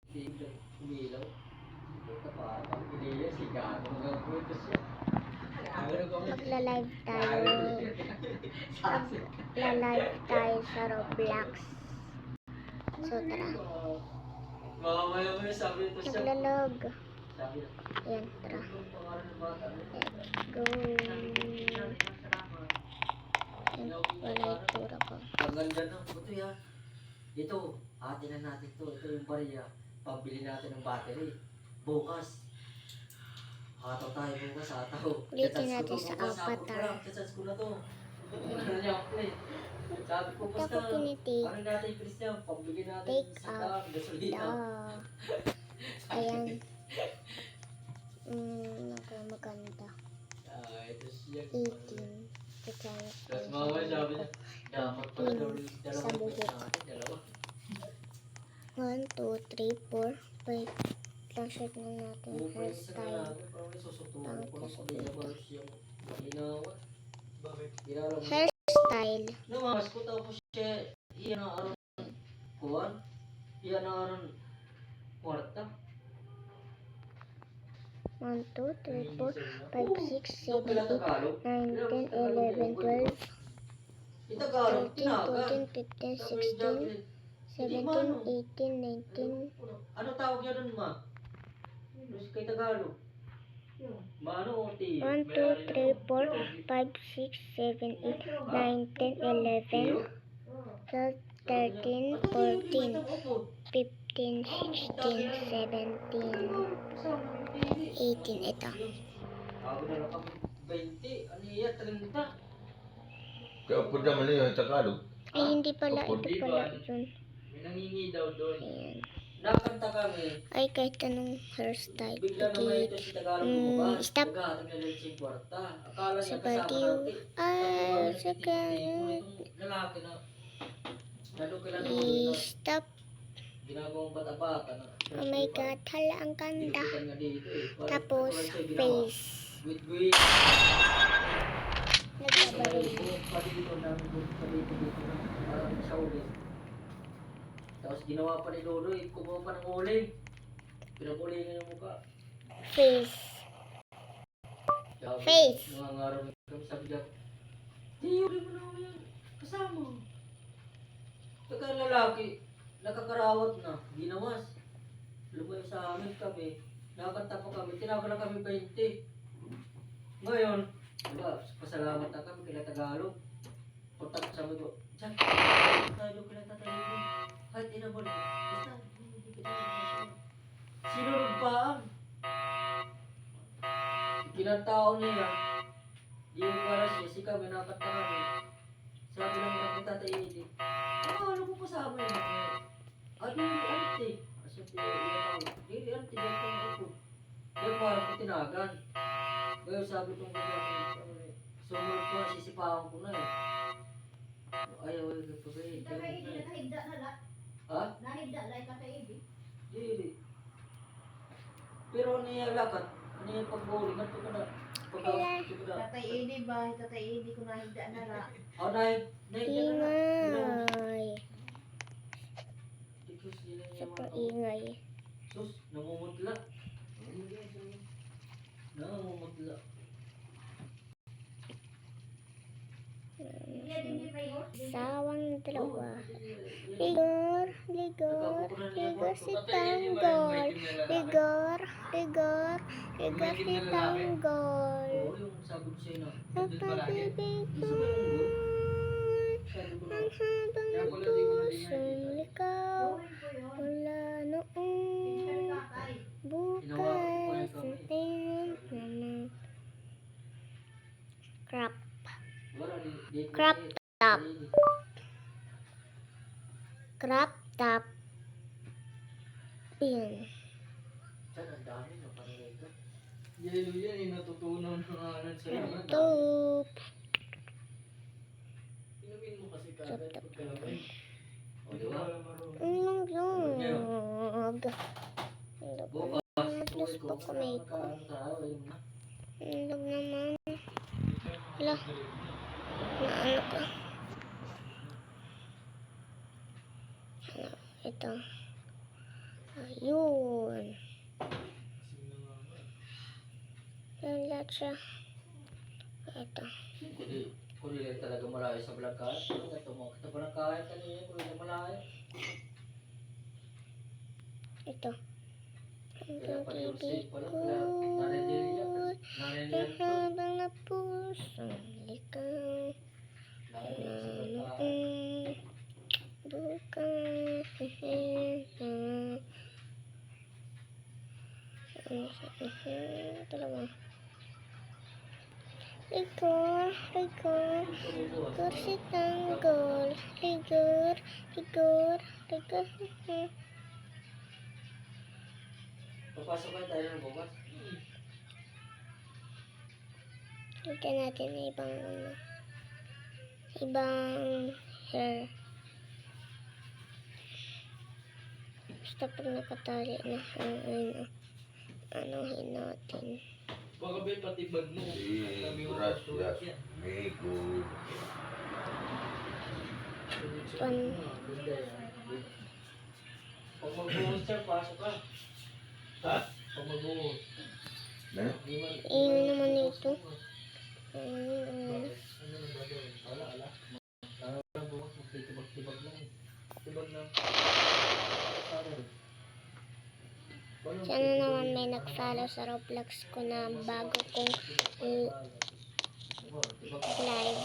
Umilaw. Magla-live tayo. Magla-live tayo sa Roblox. So, tara. Naglalog. Ayan, tara. Let's go. Wala yung tura ko. Ang ganda ng puto ya. Ito, atin na natin to. Ito yung bariya. Pambili natin ng battery. Bukas. Hataw tayo bukas, hataw. Ulitin natin sa avatar. Chachas ko na to. Ano niya ako eh. Sabi ko, basta. Parang natin yung Christian. Pambili natin Take sa daan. Gasolina. Ayan. Maganda. Ito siya. 18. Tapos mama sabi niya, dapat pala daw yung dalawang pwede natin. Dalawa. 1, 2, 3, 4, 5. Lang-shot na natin yung hairstyle. Hairstyle. Namas ko tapos siya, iyan ang aron kuwan, iyan ang aron kwarta. 1, 2, 3, 4, 5, 6, 7, 8, 9, 10, 11, 12, 13, 14, 15, 16, 17, 18, 19. Ano tawag niya dun, ma? Kay Tagalog. Mano o ti? 1, 2, 3, 4, 5, 6, 7, 8, 9, 10, 11, 12, 13, 14, 15, 16, 17, 18. Ito. Ako na lang kami 20. Ano iya? 30. Kaya po naman yung Tagalog. Ay, hindi pala. Ito pala yun. May nangingi daw doon. Ayan. Nakanta kami. Ay, kahit anong hairstyle. Bigla naman ito si Tagalog lumabas. Stop. Naghahatag na lang siya yung kwarta. Akala Sa niya kasama baliw. natin. Ay, sa Lalaki na. Lalo kailan naman stop. ginagawang bata-bata na. Oh my God. Hala, ang ganda. Pinupitan nga dito eh. Tapos, face. Gwit-gwit. Nagbabaril. Pati dito namin dito na. Parang sa ulit. Tapos ginawa pa ni Lolo, kumuha pa ng uling. Pinapuling niya yung mukha. Face. Sabi, Face. nangangarap kami, sabi niya, tiyuri mo na ako yan. Kasama. Pagka lalaki, nakakarawat na, ginawas. Lumay sa amin kami, nakakanta pa kami, tinaga na kami 20. Ngayon, diba, pasalamat na kami kila Tagalog. Punta sabi ko, Jack, tayo kila Tagalog. Kahit inabol, basta, hindi kita nagsasabi. Sinunod pa ang kinantao niya. Di yung para siya, si kami nakanta kami. Sabi lang mga Tatay Eddie, ano ko pa sa amin? Ano yung ante? Kasi hindi ante, dito ako. Yung parang ko tinagan. Kaya sabi kong kanya, sumunod ko na, sisipahan ko na eh. Ayaw, nagpapagay. Tatay Eddie, nakahigda na la. Ha? Nahigda la, Tatay Eddie. Hindi. Pero ano yung lakat? Ano yung pag-bowling? Ano ka na? Tatay Eddie ba? Tatay Eddie ko nahigda na la. Oh, naik na na. Ingay. Super ingay. Sus, namumutla. Namumutla. Sawang dalawa. Ligor, ligor, ligor si Tanggol. Ligor, ligor, ligor si Tanggol. Oo, yung sabi ko sa'yo na. Napag-ibig ko. Ang habang nagtusong likaw. Wala noong bukas. Naman. Crop. Crop top. Crop top. Pin. Saan ang dami na panay ka? Yelo yan, yung natutunan ng anan sa laman. Top. Inumin mo kasi kagad pagkalabay. O, di ba? Anong yun? Bukas, Plus po kami ko. Inog naman. Hala. Naano ka? Ito. Yun. Yan lahat siya. Ito. Kuli lang talaga malayo sa balangkahan. Ito mo, kita balangkahan kanina, kuli lang malayo. Ito. Kaya Ang pati yung pag-ibig safe pala, ko nanay niya, nanay niya ay habang na pusong likaw. Noong bukas dalawa. Ligor, ligor, ligor si tanggol. Ligor, ligor, ligor. Papasok ka tayo ng bukas. Tignan natin na ibang ibang hair. Basta pag nakatali na anuhin natin. Baka ba yung patibag mo? Gracias. Amigo. Pag mag-uus sir, pasok ka. Ha? Pag mag-uus. Ano? Iyon naman ito. Ano nang gagawin? Ala. Ano lang bukas, magtitibag-tibag lang. Tibag lang. Sana naman may nag-follow sa Roblox ko na bago kong live.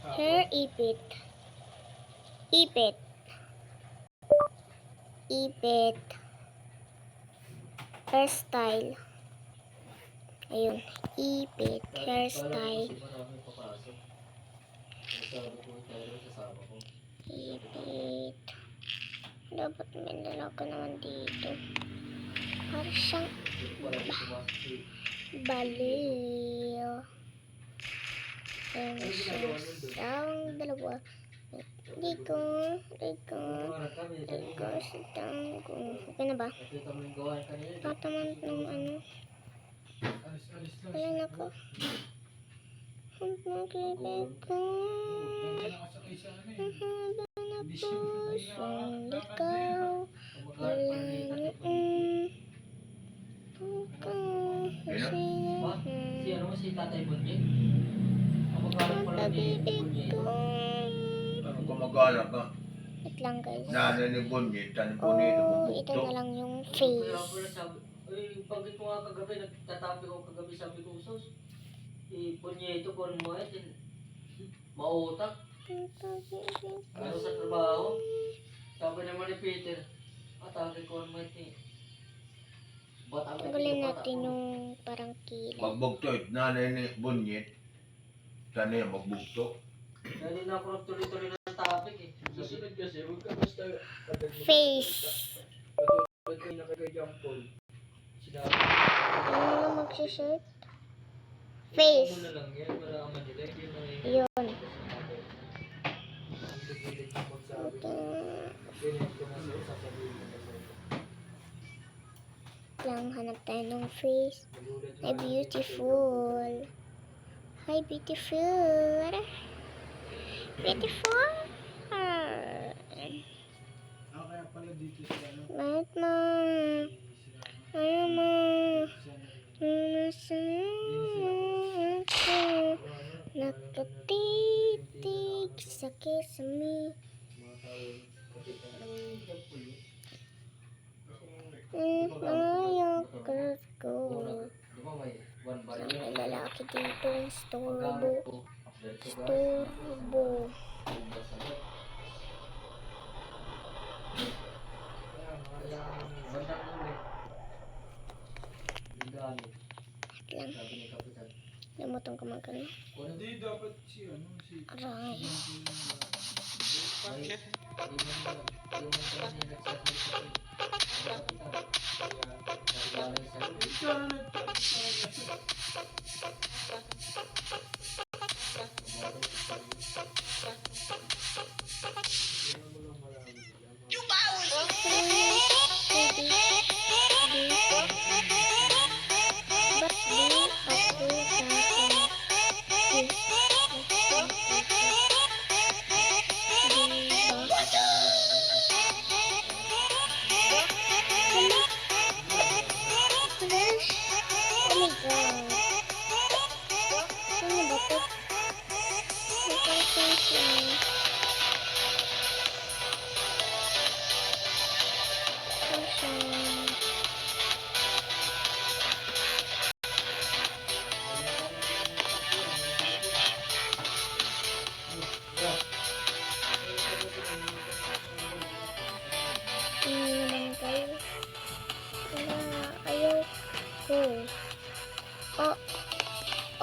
Hair ipit. Ipit. Ipit. Hairstyle. Ayun. Ipit. Hairstyle. Ipit. Dapat may lalaki naman dito. Parang siyang baliw. Ayun siyang dalawa. Ligo. Sa tango. Okay na ba? Tataman ng ano. Wala na ko. Ang pag-ibig ko. Mahaba na pusong likaw. Wala noon. Si ano si Tatay Bunye? Ang Ang pag-ibig ko. Ano kumagala ka? Wait lang guys. Nanay ni Bonnie, tan po nito Oh, ito bubukto. na lang yung Kaya face. pala sabi, ay, bakit mo nga kagabi, nagtatapi ko kagabi, sabi ko, sus, Punyeto ko mo mautak, Ang pag-ibig ko. ano sa trabaho. Sabi naman ni Peter, atake ko mo bata mo Tanggalin natin yung parang kilay. Magbugto, nanay ni Bonnie, tanay magbugto. Kaya din ako nagtuloy-tuloy ng topic eh. Susunod kasi, huwag ka basta Face. Ba't kayo nakagayang Paul? Sinabi Ano na magsishirt? Face. mo na lang yan, malaman nila, hindi mo na Yun. Pilit yung magsabi. Ito. Pilit ko na sa'yo, sasabihin mo na sa'yo. Lang hanap tayo ng face. Magulat Hi beautiful. Hi beautiful. Beautiful. Kaya pala dito sa ano, Bakit mo? Ayaw mo. Nakatitig sa kisame. Ayaw ko. Di ba may one bar May yun? lalaki dito. Storbo. Paggamit ko, update ko ba? Storbo. Bandang uli. Hindi gamit. Lang. Sabi ni Kapitan. Lamutong ka magkano. hindi dapat si ano, si Aray. Bakit? Yung kasi nagsasabi sa akin. Kapitan. Kaya nagsasabi sa akin. Ba't di ako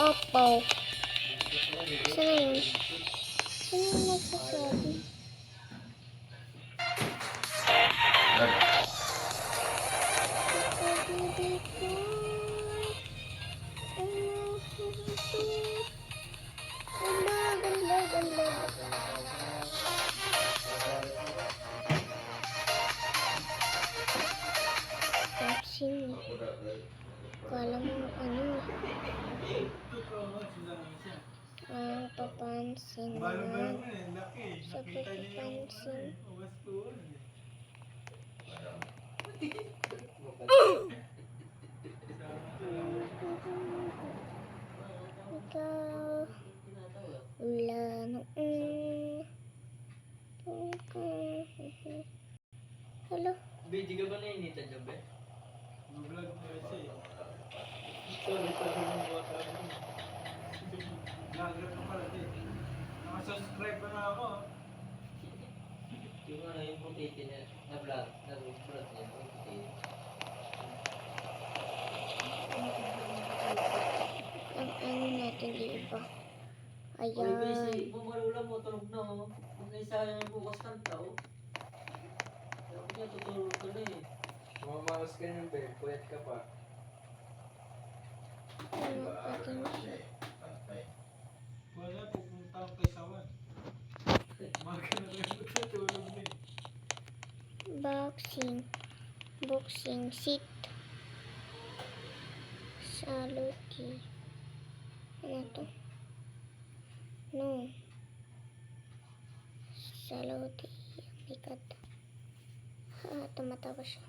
Opo. Saan na yun? Saan yung nagsasabi? Vaccine. Kala mo ano Totoo, sila siya. ang papansin Balo-balo naman. na eh, laki. Sa Nakita niya yung pagpapansin. wastuan eh. Ikaw wala noon. Hello? Hindi ka ba nainitan dyan, be? Mag-vlog na siya eh. Sorry, sorry mo mga kami. Vlogger ka pala din. Nakasubscribe pa na ako. Yung ano, yung putiti na vlog, na-vlog niya, yung putiti. Ang ano natin iba. Oy, Ayan. busy. Bumalula mo, tulog na oh. Kung naisayang yung bukas kanta oh. Sabi niya, tutulog ka na eh. Mamamas ka niyan, be. Puyat ka pa. Ano natin siya? Wala, pupunta ako kay Sawan. Maga na rin tutulog din. Boxing. Boxing seat. Saluki. Ano to? No. Saluki. Oh my God. Tumatawa siya.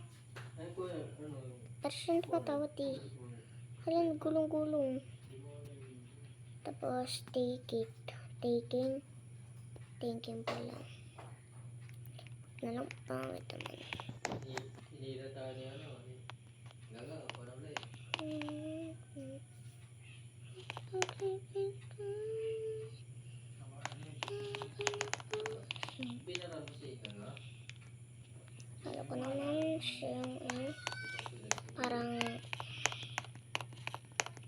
Ay ko ano yung... Pero siya tumatawa di. Hala, gulong-gulong. Tapos, take it. Taking. Thinking pala. Na lang, pangit naman. Hinila tayo niya ano. Gaga, parang na eh. Pinarami siya ito nga. Alam ko naman siyang parang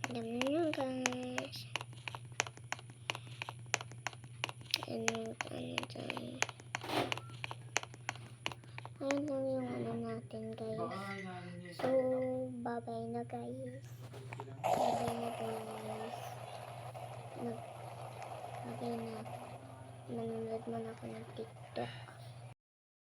alam niyo guys. Ano dyan. Ayun lang yung ano natin guys. Baka inaano niya So, bye-bye na guys. Bye-bye na guys. Bye-bye na. Nanonood man ako ng TikTok.